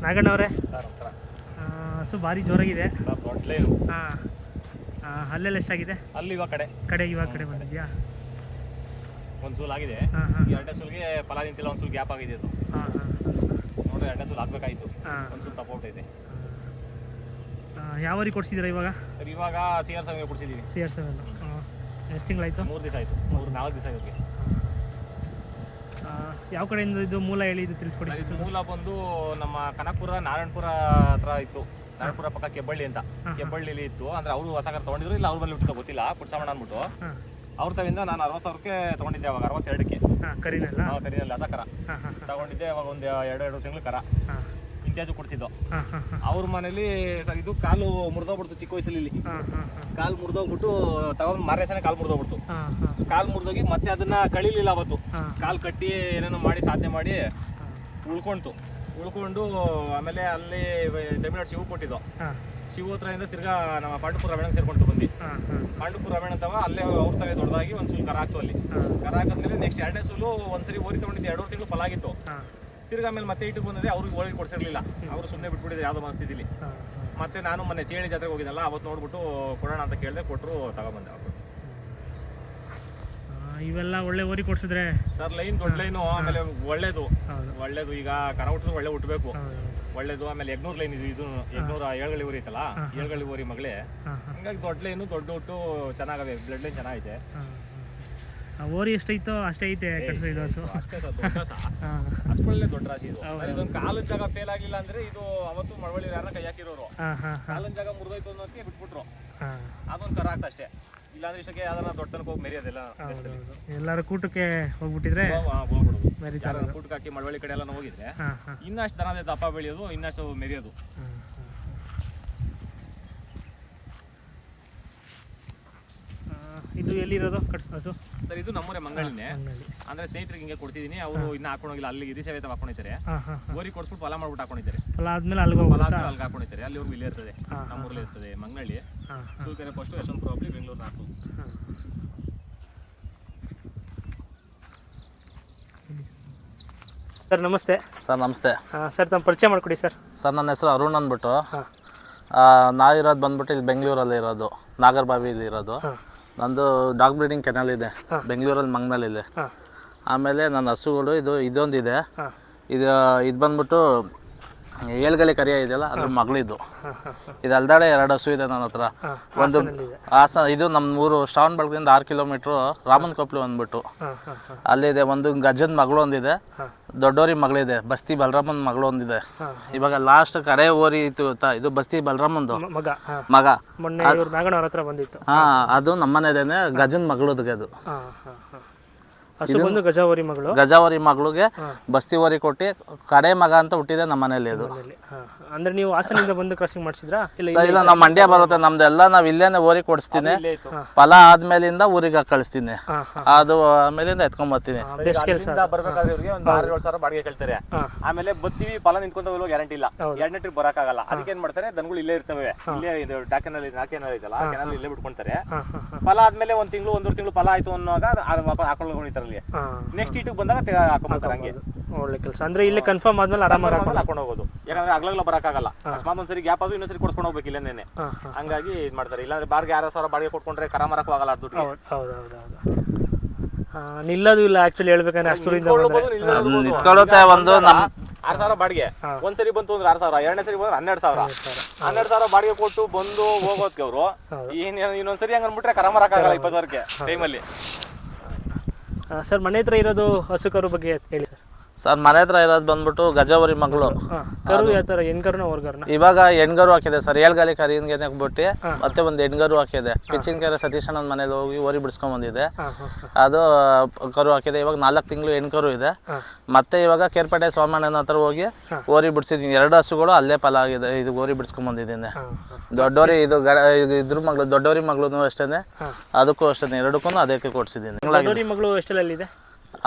ನಾಗಣ್ಣವರೇ ಹಸು ಭಾರಿ ಜೋರಾಗಿದೆ ಸರ್. ದೊಡ್ಡ ಹಾಂ ಅಲ್ಲೆಲ್ಲ ಎಷ್ಟಾಗಿದೆ? ಅಲ್ಲಿ ಇವಾಗ ಕಡೆ ಬಂದಿದ್ಯಾ? ಒಂದು ಸೂಲ್ ಆಗಿದೆ. ಎರಡನೇ ಸೂಲ್ಗೆ ಫಲ ನಿಂತಿಲ್ಲ, ಒಂದು ಸೂಲ್ ಗ್ಯಾಪ್ ಆಗಿದೆ ಅದು. ನೋಡ್ರಿ, ಎರಡನೇ ಸೂಲ್ ಹಾಕ್ಬೇಕಾಯ್ತು, ಒಂದು ಸೂಲ್ ತಪ್ಪೋಗ್ತೈತೆ. ಯಾವ ಊರಿಗೆ ಕೊಡ್ಸಿದ್ದೀರಾ ಇವಾಗ? ಸರ್ ಇವಾಗ CR7 ಕೊಡ್ಸಿದ್ದೀವಿ. CR7 ಎಷ್ಟು ತಿಂಗಳಾಯಿತು? 3 ದಿವಸ ಆಯಿತು. 4 ದಿವಸ ಇವ್ರಿಗೆ. ಯಾವ ಕಡೆಯಿಂದ ಇದು ಮೂಲ ಹೇಳಿ, ಇದು ತಿಳಿಸ್ಕೊಡಿ. ಮೂಲ ಬಂದು ನಮ್ಮ ಕನಕಪುರ ನಾರಾಯಣಪುರ ಹತ್ರ ಇತ್ತು. ನಾರಾಯಣಪುರ ಪಕ್ಕ ಕೆಬ್ಬಳ್ಳಿ ಅಂತ, ಕೆಬ್ಬಳ್ಳಿಲಿ ಇತ್ತು. ಅಂದ್ರೆ ಅವರು ಹೊಸ ಕಾರ್ ತೊಗೊಂಡಿದ್ರು, ಇಲ್ಲ ಅವ್ರ ಮೇಲೆ ಹುಟ್ಟಿದ ಗೊತ್ತಿಲ್ಲ, ಪುಟ್ಸಮಣ ಅಂದ್ಬಿಟ್ಟು ಅವ್ರ ತವಿಂದ ನಾನು 60,000ಕ್ಕೆ ತೊಗೊಂಡಿದ್ದೆ. ಅವಾಗ 62ಕ್ಕೆ ಕರಿನಲ್ಲಿ ಹೊಸ ಕರ ತಗೊಂಡಿದ್ದೆ. ಅವಾಗ ಒಂದು 2 ತಿಂಗಳು ಕರ ಇಂತ್ಯಾಜು ಕೊಡಿಸಿದ್ದು. ಅವ್ರ ಮನೇಲಿ ಸರ್ ಇದು ಕಾಲು ಮುರಿದೋಗ್ಬಿಡ್ತು ಚಿಕ್ಕ ವಯಸ್ಸಲ್ಲಿ. ಕಾಲು ಮುರಿದೋಗ್ಬಿಟ್ಟು ತಗೊಂಡು ಮಾರೇಸನೆ ಕಾಲು ಮುರಿದೋಗ್ಬಿಡ್ತು. ಕಾಲು ಮುರಿದೋಗಿ ಮತ್ತೆ ಅದನ್ನ ಕಳಿಲಿಲ್ಲ. ಅವತ್ತು ಕಾಲು ಕಟ್ಟಿ ಏನೇನೋ ಮಾಡಿ ಸಾಧನೆ ಮಾಡಿ ಉಳ್ಕೊಂಡು ಆಮೇಲೆ ಅಲ್ಲಿ ತಮಿಳ್ನಾಡು ಶಿವು ಕೊಟ್ಟಿದ್ದು. ಶಿವ ಹತ್ರದಿಂದ ತಿರ್ಗಾ ನಮ್ಮ ಪಾಂಡುಪುರ ರಮೇಣಗೆ ಸೇರ್ಕೊಂಡು ಬಂದು ಪಾಂಡುಪುರ ರಮೇಣ ಅಂತವ ಅಲ್ಲೇ ಅವ್ರ ತಗ ದೊಡ್ಡದಾಗಿ ಒಂದು ಸೂಲು ಕರ ಹಾಕ್ತು. ಅಲ್ಲಿ ಕರ ಹಾಕಿದ್ಮೇಲೆ ನೆಕ್ಸ್ಟ್ ಎರಡನೇ ಸೂಲು ಒಂದ್ಸರಿ ಓರಿ ತೊಗೊಂಡಿದ್ದು. 2 ತಿಂಗಳು ಫಲ ಆಗಿತ್ತು. ತಿರ್ಗಾ ಆಮೇಲೆ ಮತ್ತೆ ಇಟ್ಟಿಗೆ ಬಂದಿದೆ. ಅವ್ರಿಗೆ ಓರಿ ಕೊಡ್ಸಿರ್ಲಿಲ್ಲ, ಅವರು ಸುಮ್ಮನೆ ಬಿಟ್ಬಿಟ್ಟಿದ್ರು ಯಾವುದೋ ಮನಸ್ಥಿತಿಲಿ. ಮತ್ತೆ ನಾನು ಮೊನ್ನೆ ಚೇಳಿ ಜಾತ್ರೆಗೆ ಹೋಗಿದ್ದಲ್ಲ, ಅವತ್ತು ನೋಡ್ಬಿಟ್ಟು ಕೊಡೋಣ ಅಂತ ಕೇಳಿದೆ, ಕೊಟ್ಟರು, ತಗೊಬಂದೆ ಅವರು. ಇವೆಲ್ಲ ಒಳ್ಳೆ ಓರಿ ಕೊಡ್ಸಿದ್ರೆ ಸರ್ ಲೈನ್ ದೊಡ್ಡ ಲೈನು, ಆಮೇಲೆ ಒಳ್ಳೇದು ಈಗ ಕರ ಹುಟ್ಟಿದ್ರು ಒಳ್ಳೆ ಹುಟ್ಟಬೇಕು, ಒಳ್ಳೇದು. ಆಮೇಲೆ 800 ಲೈನ್ ಇದು 800 7 ಊರಿ ಐತಲ್ಲ, 7 ಊರಿ ಮಗಳೇ. ಹಂಗಾಗಿ ದೊಡ್ಡ ಲೈನು, ದೊಡ್ಡ ಹುಟ್ಟು ಚೆನ್ನಾಗವೆ, ಬ್ಲಡ್ ಲೈನ್ ಚೆನ್ನಾಗೈತೆ. ಓರಿ ಎಷ್ಟೈತೋ ಅಷ್ಟೇ ಐತೆ ಕಟ್ಸೋ ಇದು ಹಸು. ಅಷ್ಟೇ ಸರ್, ದೊಡ್ಡ ರಾಸ. ಅಷ್ಟೊಳ್ಳೆ ದೊಡ್ಡ ರಾಶಿ ಇದು. ಇದೊಂದು ಕಾಲದ ಜಾಗ ಫೇಲ್ ಆಗಿಲ್ಲ ಅಂದ್ರೆ ಇದು ಅವತ್ತು ಮಳವಳ್ಳಿ ಯಾರನ್ನ ಕೈ ಹಾಕಿರೋರು. ಕಾಲದ ಜಾಗ ಮುರಿದೋಯ್ತು ಅನ್ನೋದಕ್ಕೆ ಬಿಟ್ಬಿಟ್ರು. ಅದೊಂದು ಕರ ಆಗ್ತಾ ಅಷ್ಟೇ. ಇಲ್ಲಾಂದ್ರೆ ಇಷ್ಟಕ್ಕೆ ಯಾವ್ದಾರ ದೊಡ್ಡ ತನಕ ಹೋಗಿ ಮೆರಿಯೋದಿಲ್ಲ. ಎಲ್ಲರೂ ಕೂಟಕ್ಕೆ ಹೋಗ್ಬಿಟ್ಟಿದ್ರೆ ಕೂಟಕ್ಕೆ ಹಾಕಿ ಮಳವಳ್ಳಿ ಕಡೆ ಎಲ್ಲ ಹೋಗಿದ್ರೆ ಇನ್ನಷ್ಟು ದನದ ದಪ್ಪ ಬೆಳೆಯೋದು, ಇನ್ನಷ್ಟು ಮೆರಿಯೋದು. ಇದು ಎಲ್ಲಿರೋದು ಹಸು? ಸರ್ ಇದು ನಮ್ಮೂರೇ ಮಂಗಳಿನೇ. ಅಂದ್ರೆ ಸ್ನೇಹಿತರಿಗೆ ಹಿಂಗೆ ಕೊಡ್ಸಿದೀನಿ. ಅವರು ಇನ್ನ ಹಾಕೊಂಡೋಗಿಲ್ಲ, ಅಲ್ಲಿ ಗಿರಿಸೇವೆ ಹಾಕೊಂಡಿದ್ದಾರೆ. ಓರಿ ಕೊಡ್ಸ್ಬಿಟ್ಟು ಹೊಲ ಮಾಡ್ಬಿಟ್ಟು ಹಾಕೊಂಡಿದ್ದಾರೆ. ಹೊಲ ಆದ್ಮೇಲೆ ಅಲ್ಲಿಗೆ ಹಾಕೊಂಡಿದ್ದಾರೆ. ಅಲ್ಲಿ ಇಲ್ಲೇ ಇರ್ತದೆ, ನಮ್ಮೂರಲ್ಲೇ ಇರ್ತದೆ ಮಂಗಳಿ. ಸೂಲ್ಕೆರೆ ಫಸ್ಟ್, ಯಶವಂತಪುರ ಹೋಗ್ಲಿ, ಬೆಂಗಳೂರು 4. ಸರ್ ನಮಸ್ತೆ. ಸರ್ ನಮಸ್ತೆ. ಸರ್ ತಮ್ಮ ಪರಿಚಯ ಮಾಡಿಕೊಡಿ ಸರ್. ಸರ್ ನನ್ನ ಹೆಸರು ಅರುಣ್ ಅಂದ್ಬಿಟ್ಟು. ನಾವಿರೋದು ಬಂದ್ಬಿಟ್ಟು ಇಲ್ಲಿ ಬೆಂಗಳೂರಲ್ಲಿ ಇರೋದು, ನಾಗರಬಾವಿಲಿ ಇರೋದು. ನಂದು ಡಾಗ್ ಬ್ರೀಡಿಂಗ್ ಕೆನಲ್ ಇದೆ ಬೆಂಗಳೂರಲ್ಲಿ, ಮಂಗ್ನಲ್ಲಿದೆ. ಆಮೇಲೆ ನನ್ನ ಹಸುಗಳು ಇದೊಂದಿದೆ. ಇದು ಬಂದ್ಬಿಟ್ಟು 7 ಗಲಿ ಕರಿಯ ಇದೆಯಲ್ಲ, ಅದ್ರ ಮಗಳಿದ್ದು. ಇದು ಅಲ್ದಾಡೆ 2 ಹಸು ಇದೆ ನನ್ನ ಹತ್ರ. ಒಂದು ಇದು ನಮ್ಮ ಊರು ಶ್ರಾವಣ ಬೆಳಗ್ಗಿಂದ 6 ಕಿಲೋಮೀಟ್ರು ರಾಮನ್ ಕೊಪ್ಲು ಅಂದ್ಬಿಟ್ಟು ಅಲ್ಲಿದೆ. ಒಂದು ಗಜನ್ ಮಗಳು ಒಂದಿದೆ, ದೊಡ್ಡೋರಿ ಮಗಳಿದೆ, ಬಸ್ತಿ ಬಲರಾಮನ್ ಮಗಳು ಒಂದಿದೆ. ಇವಾಗ ಲಾಸ್ಟ್ ಕಡೆ ಓರಿ ಇತ್ತು ಗೊತ್ತಾ, ಇದು ಬಸ್ತಿ ಬಲರಾಮಂದು ಮಗ. ಹಾ, ಅದು ನಮ್ಮನೇದೇನೆ, ಗಜನ್ ಮಗಳದಿಗೆ. ಅದು ಗಜಾವರಿ ಮಗಳಿಗೆ ಬಸ್ತಿ ಓರಿ ಕೊಟ್ಟು ಕಡೆ ಮಗ ಅಂತ ಹುಟ್ಟಿದೆ ನಮ್ಮ ಮನೇಲಿ. ಅದು ಅಂದ್ರೆ ನೀವು ಹಾಸನದಿಂದ ಬಂದು ಕ್ರಾಸಿಂಗ್ ಮಾಡಿಸಿದ್ರಾ? ಇಲ್ಲ, ನಾವು ಮಂಡ್ಯ ಬರುತ್ತೆ ನಮ್ದೆಲ್ಲ. ನಾವ್ ಇಲ್ಲೇನೆ ಓರಿ ಕೊಡಿಸ್ತೀನಿ, ಫಲ ಆದ್ಮೇಲಿಂದ ಊರಿಗೆ ಕಳಿಸ್ತೀನಿ. ಅದು ಆಮೇಲಿಂದ ಎತ್ಕೊಂಡ್ ಬರ್ತೀನಿ. ಬರ್ಬೇಕಾದ್ರೆ ಇವ್ರಿಗೆ ಒಂದು 6-7 ಸಾವಿರ ಬಾಡಿಗೆ ಕೇಳ್ತಾರೆ. ಆಮೇಲೆ ಬತ್ತೀವಿ, ಫಲ ನಿಂತ್ಕೊಂತ ಗ್ಯಾರಂಟಿ ಇಲ್ಲ, 2ನೇ ಟ್ರಿಪ್ ಬರಕ್ಕಾಗಲ್ಲ. ಅದಕ್ಕೆ ಏನ್ ಮಾಡ್ತಾರೆ, ದನಗಳು ಇಲ್ಲೇ ಇರ್ತವೆ. ಇಲ್ಲೇ ಇದು ಕೆನಲ್ ಇದೆಲ್ಲ, ಕೆನಲ್ ಇಲ್ಲೇ ಬಿಟ್ಕೊಂತಾರೆ. ಫಲ ಆದ್ಮೇಲೆ 1 ತಿಂಗಳು 1.5 ತಿಂಗಳು ಫಲ ಆಯ್ತು ಅನ್ನೋವಾಗ ಹಾಕೊಂಡು ಹೊಡಿತಾರಲ್ಲಿ. ನೆಕ್ಸ್ಟ್ ಇಟ್ಟಿಗೆ ಬಂದಾಗ ಹಾಕೊಂಡ್ಬರ್ತಾರೆ. ಹಂಗೆ ಒಳ್ಳೆ ಕೆಲಸ. ಅಂದ್ರೆ ಇಲ್ಲಿ ಕನ್ಫರ್ಮ್ ಆದ್ಮೇಲೆ ಆರಾಮಾಗಿ ಹಾಕೊಂಡು ಹೋಗೋದು. ಯಾಕಂದ್ರೆ ಆಗ್ಲಾಗ್ಲ ಬರಕ್ಕಾಗಲ್ಲ. ಅಕಸ್ಮಾತ್ ಒಂದ್ಸರಿ ಗ್ಯಾಪ್ ಆದ್ರೂ ಇನ್ನೊಂದ್ಸರಿ ಕೊಡ್ಸ್ಕೊಂಡು ಹೋಗ್ಬೇಕು ಇಲ್ಲೇನೆ. ಹಂಗಾಗಿ ಇದು ಮಾಡ್ತಾರೆ. ಇಲ್ಲಾಂದ್ರೆ ಬಾರ್ಗೆ 6,000 ಬಾಡಿಗೆ ಕೊಟ್ಕೊಂಡ್ರೆ ಕರ ಮರಕ್ಕೂ ಆಗಲ್ಲ. ದುಡ್ಡು ನಿಲ್ಲೋದು ಇಲ್ಲ. ಆಕ್ಚುಲಿ ಹೇಳ್ಬೇಕಂದ್ರೆ ಅಷ್ಟೂರಿಂದ ನಿಂತ್ಕೊಳ್ಳುತ್ತೆ. ಒಂದು 6,000 ಬಾಡಿಗೆ ಒಂದ್ಸರಿ ಬಂತು ಅಂದ್ರೆ 6,000, 2ನೇ ಸರಿ ಬಂದ್ರೆ 12,000 ಬಾಡಿಗೆ ಕೊಟ್ಟು ಬಂದು ಹೋಗೋದಕ್ಕೆ ಅವರು ಇನ್ನೊಂದ್ಸರಿ ಹಂಗ ಅಂದ್ಬಿಟ್ರೆ ಕರ ಮರಕ್ಕಾಗಲ್ಲ 20,000ಕ್ಕೆ ಟೈಮಲ್ಲಿ. ಸರ್ ಮನೆ ಹತ್ರ ಇರೋದು ಹಸುಕರು ಬಗ್ಗೆ ಹೇಳಿ ಸರ್. ಸರ್ ಮನೆ ಹತ್ರ ಇರೋದು ಬಂದ್ಬಿಟ್ಟು ಗಜಾವರಿ ಮಗಳು. ಕರು ಯಾವ ಥರ, ಹೆಣ್ಕರುನ ಹೊರ್ಗರ್ನ? ಇವಾಗ ಹೆಣ್ಗರು ಹಾಕಿದೆ ಸರ್. 7 ಗಾಲಿ ಕರಿನ್ಗೆ ಬಿಟ್ಟು ಮತ್ತೆ ಒಂದು ಹೆಣ್ಗರು ಹಾಕಿದೆ. ಪಿಚ್ಚಿನಕೆರೆ ಸತೀಶಣ್ಣನ ಮನೇಲಿ ಹೋಗಿ ಓರಿ ಬಿಡಿಸ್ಕೊಂಡ್ ಬಂದಿದೆ. ಅದು ಕರು ಹಾಕಿದೆ. ಇವಾಗ 4 ತಿಂಗಳು ಹೆಣ್ಕರು ಇದೆ. ಮತ್ತೆ ಇವಾಗ ಕೇರ್ಪೇಟೆ ಸೋಮಣ್ಣನ ಹತ್ರ ಹೋಗಿ ಓರಿ ಬಿಡಿಸಿದೀನಿ. 2 ಹಸುಗಳು ಅಲ್ಲೇ ಫಲ ಆಗಿದೆ. ಇದು ಓರಿ ಬಿಡಿಸ್ಕೊಂಡ್ ಬಂದಿದ್ದೀನಿ. ದೊಡ್ಡೋರಿ ಇದು ಇದ್ರ ಮಗಳು, ದೊಡ್ಡೋರಿ ಮಗಳು ಅಷ್ಟೇನೆ, ಅದಕ್ಕೂ ಅಷ್ಟೇನೆ, 2ಕ್ಕೂ ಅದಕ್ಕೆ ಕೊಡ್ಸಿದ್ದೀನಿ. ಮಗಳು ಎಷ್ಟೆಲ್ಲಿದೆ?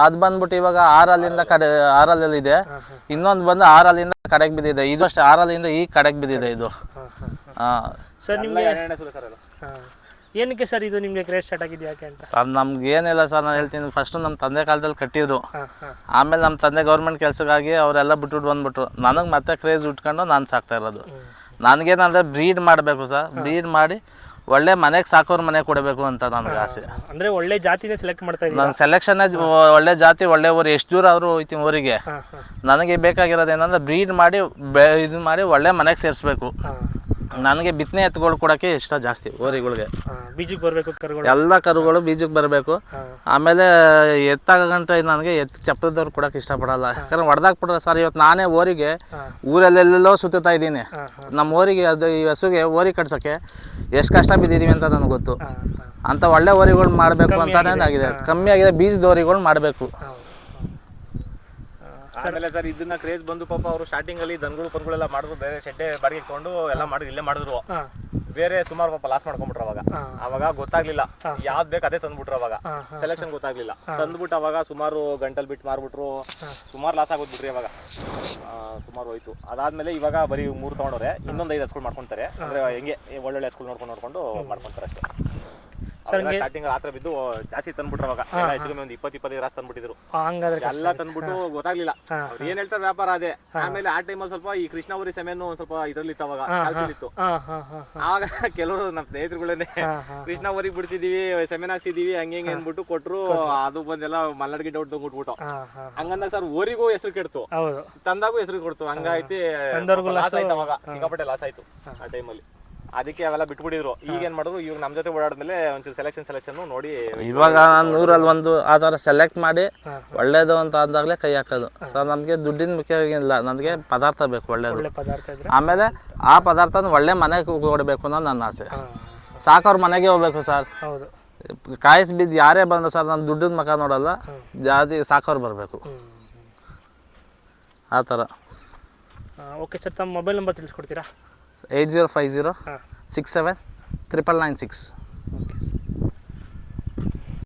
ಅದು ಬಂದ್ಬಿಟ್ಟು ಇವಾಗ 6 ಇದೆ. ಇನ್ನೊಂದು ಬಂದು 6 ಕಡೆಗೆ ಬಿದ್ದಿದೆ. ಇದು ಅಷ್ಟೇ 6 ಈ ಕಡೆಗೆ ಬಿದ್ದಿದೆ. ಇದು ಸರ್ ನಿಮ್ಗೆ ಏನಕ್ಕೆ ಸರ್ ಇದು ನಿಮಗೆ ಕ್ರೇಜ್ ಸ್ಟಾರ್ಟ್ ಆಗಿದೆ ಯಾಕೆ ಅಂತ? ಸರ್ ನಮ್ಗೆ ಏನಿಲ್ಲ ಸರ್, ನಾನು ಹೇಳ್ತೀನಿ, ಫಸ್ಟು ನಮ್ಮ ತಂದೆ ಕಾಲದಲ್ಲಿ ಕಟ್ಟಿದ್ರು. ಹಾಂ ಹಾಂ ಆಮೇಲೆ ನಮ್ಮ ತಂದೆ ಗೌರ್ಮೆಂಟ್ ಕೆಲಸಕ್ಕಾಗಿ ಅವರೆಲ್ಲ ಬಿಟ್ಬಿಟ್ಟು ಬಂದ್ಬಿಟ್ರು. ನನಗೆ ಮತ್ತೆ ಕ್ರೇಜ್ ಉಟ್ಕೊಂಡು ನಾನು ಸಾಕ್ತಾ ಇರೋದು. ನನಗೇನಂದರೆ ಬ್ರೀಡ್ ಮಾಡಬೇಕು ಸರ್, ಬ್ರೀಡ್ ಮಾಡಿ ಒಳ್ಳೆ ಮನೆಗೆ ಸಾಕೋರು ಮನೆಗೆ ಕೊಡಬೇಕು ಅಂತ ನನಗೆ ಆಸೆ. ಅಂದರೆ ಒಳ್ಳೆ ಜಾತಿನೇ ಸೆಲೆಕ್ಟ್ ಮಾಡ್ತಾ ಇದ್ದೀನಿ. ನನ್ನ ಸೆಲೆಕ್ಷನ್ನೇ ಒಳ್ಳೆ ಜಾತಿ, ಒಳ್ಳೆ ಊರು, ಎಷ್ಟು ದೂರ ಅವರು ಹೋಯ್ತೀನಿ ಊರಿಗೆ. ಹಾಂ ಹಾಂ ನನಗೆ ಬೇಕಾಗಿರೋದು ಏನಂದ್ರೆ ಬ್ರೀಡ್ ಮಾಡಿ ಇದು ಮಾಡಿ ಒಳ್ಳೆ ಮನೆಗೆ ಸೇರಿಸ್ಬೇಕು. ಹಾಂ ನನಗೆ ಬಿತ್ತನೆ ಎತ್ತುಗಳು ಕೊಡೋಕ್ಕೆ ಇಷ್ಟ ಜಾಸ್ತಿ ಊರಿಗಳಿಗೆ. ಬೀಜಕ್ಕೆ ಬರಬೇಕು ಕರುಗಳು, ಎಲ್ಲ ಕರುಗಳು ಬೀಜಕ್ಕೆ ಬರಬೇಕು. ಆಮೇಲೆ ಎತ್ತಾಗಂಟ ನನಗೆ ಎತ್ತು ಚಪ್ಪದವ್ರು ಕೊಡೋಕೆ ಇಷ್ಟಪಡಲ್ಲ. ಯಾಕಂದ್ರೆ ಹೊಡೆದಾಕ್ಬಿಟ್ರೆ ಸರ್, ಇವತ್ತು ನಾನೇ ಊರಿಗೆ ಊರಲ್ಲೆಲ್ಲೋ ಸುತ್ತಾ ಇದ್ದೀನಿ. ನಮ್ಮ ಊರಿಗೆ ಅದು ಈ ಹಸುಗೆ ಓರಿ ಕಟ್ಸೋಕ್ಕೆ ಎಷ್ಟು ಕಷ್ಟ ಬಿದ್ದಿದ್ದೀವಿ ಅಂತ ನನಗೆ ಗೊತ್ತು. ಅಂತ ಒಳ್ಳೆ ಓರಿಗಳು ಮಾಡಬೇಕು ಅಂತಾನೆ ಆಗಿದೆ. ಕಮ್ಮಿ ಆಗಿದೆ, ಬೀಜದ ಓರಿಗಳು ಮಾಡಬೇಕು. ಆಮೇಲೆ ಸರ್ ಇದನ್ನ ಕ್ರೇಜ್ ಬಂದು ಪಾಪ ಅವರು ಸ್ಟಾರ್ಟಿಂಗ್ ಅಲ್ಲಿ ದನಗಳು ಪನ್ಗಳೆಲ್ಲ ಮಾಡಿದ್ರು, ಬೇರೆ ಶೆಡ್ಡೆ ಬಾಡಿಗೆ ತಗೊಂಡು ಎಲ್ಲ ಮಾಡಿದ್ರು, ಇಲ್ಲೇ ಮಾಡಿದ್ರು. ಬೇರೆ ಸುಮಾರು ಪಾಪ ಲಾಸ್ ಮಾಡ್ಕೊಂಡ್ಬಿಟ್ರು ಅವಾಗ ಗೊತ್ತಾಗ್ಲಿಲ್ಲ ಯಾವ್ದು ಬೇಕು ಅದೇ ತಂದ್ಬಿಟ್ರು. ಅವಾಗ ಸೆಲೆಕ್ಷನ್ ಗೊತ್ತಾಗ್ಲಿಲ್ಲ, ತಂದ್ಬಿಟ್ಟು ಅವಾಗ ಸುಮಾರು ಗಂಟಲ್ ಬಿಟ್ಟು ಮಾರ್ಬಿಟ್ರು, ಸುಮಾರು ಲಾಸ್ ಆಗೋದ್ಬಿಟ್ರಿ. ಅವಾಗ ಸುಮಾರು ಹೋಯ್ತು. ಅದಾದ್ಮೇಲೆ ಇವಾಗ ಬರೀ 3 ತಗೊಂಡವ್ರೆ, ಇನ್ನೊಂದು 5 ಹಸ್ಗಳು ಮಾಡ್ಕೊಂತಾರೆ. ಅಂದ್ರೆ ಹೆಂಗೆ ಒಳ್ಳೊಳ್ಳೆ ಹಸ್ಗಳು ನೋಡ್ಕೊಂಡು ಮಾಡ್ಕೊಂತಾರೆ ಅಷ್ಟೇ. ಸ್ಟಾರ್ಟಿಂಗ್ ಆತರ ಬಿದ್ದು ಜಾಸ್ತಿ ತಂದ್ಬಿಟ್ರು. ಅವಾಗ ಹೆಚ್ಚು ಕಮ್ಮಿ ಒಂದು 20-25 ರಾಸ್ ತಂದ್ಬಿಟ್ಟಿದ್ರು. ಎಲ್ಲ ತಂದ್ಬಿಟ್ಟು ಗೊತ್ತಾಗ್ಲಿಲ್ಲ ಅವ್ರು ಏನ್ ಹೇಳ್ತಾರೆ ವ್ಯಾಪಾರ ಅದೇ. ಆಮೇಲೆ ಆ ಟೈಮಲ್ಲಿ ಸ್ವಲ್ಪ ಈ ಕೃಷ್ಣಾವರಿ ಸೆಮೆನು ಸ್ವಲ್ಪ ಇದ್ರಲ್ಲಿತ್ತು, ಅವಾಗ ಚಾಲ್ತಿಲಿತ್ತು. ಆವಾಗ ಕೆಲವರು ನಮ್ಮ ಸ್ನೇಹಿತರುಗಳನ್ನೇ ಕೃಷ್ಣಾವರಿ ಬಿಡ್ಸಿದೀವಿ, ಸೆಮೆನ್ ಹಾಕ್ಸಿದೀವಿ, ಹಂಗೆ ಹಿಂಗೆ ಅಂದ್ಬಿಟ್ಟು ಕೊಟ್ರು. ಅದು ಬಂದೆಲ್ಲ ಮಲ್ನಾಡ್ ಗಿಡ್ಡ ಹೊಡ್ಬಿಟ್ಬಿಟ್ಟು ಹಂಗಂದಾಗ ಸರ್ ಊರಿಗೂ ಹೆಸರು ಕೆಡ್ತು, ತಂದಾಗೂ ಹೆಸರು ಕೊಡ್ತು. ಹಂಗಾಯ್ತಿ ಲಾಸ್ ಆಯ್ತು. ಅವಾಗ ಸಿಕ್ಕಾಪಟ್ಟೆ ಲಾಸ್ ಆಯ್ತು ಆ ಟೈಮಲ್ಲಿ. ಅದಕ್ಕೆ ಅವೆಲ್ಲ ಬಿಟ್ಬಿಟ್ಟಿದ್ರು. ಈಗ ಏನ್ ಮಾಡಿದ್ರು, ಇವಾಗ ನಮ್ಮ ಜೊತೆ ಓಡಾಡಿದ್ಮೇಲೆ ಒಂಚೂರು ಸೆಲೆಕ್ಷನ್ ನೋಡಿ ಇವಾಗ ನಾನು 100ರಲ್ಲಿ ಒಂದು ಆ ಥರ ಸೆಲೆಕ್ಟ್ ಮಾಡಿ ಒಳ್ಳೇದು ಅಂತ ಅಂದಾಗಲೇ ಕೈ ಹಾಕೋದು. ಸರ್ ನಮಗೆ ದುಡ್ಡಿನ ಮುಖ್ಯವಾಗಿಲ್ಲ, ನನಗೆ ಪದಾರ್ಥ ಬೇಕು ಒಳ್ಳೇದು. ಆಮೇಲೆ ಆ ಪದಾರ್ಥನ ಒಳ್ಳೆ ಮನೆಗೆ ಕೊಡಬೇಕು ಅನ್ನೋದು ನನ್ನ ಆಸೆ. ಸಾಕೋರು ಮನೆಗೆ ಹೋಗ್ಬೇಕು ಸರ್. ಕಾಯಿಸಿ ಬಿದ್ದು ಯಾರೇ ಬಂದ್ರು ಸರ್, ನಾನು ದುಡ್ಡಿನ ಮುಖ ನೋಡಲ್ಲ, ಜಾತಿ ಸಾಕೋರು ಬರಬೇಕು ಆ ಥರ. ಓಕೆ ಸರ್, ತಮ್ಮ ಮೊಬೈಲ್ ನಂಬರ್ ತಿಳಿಸ್ಕೊಡ್ತೀರಾ? 8050 67 99996.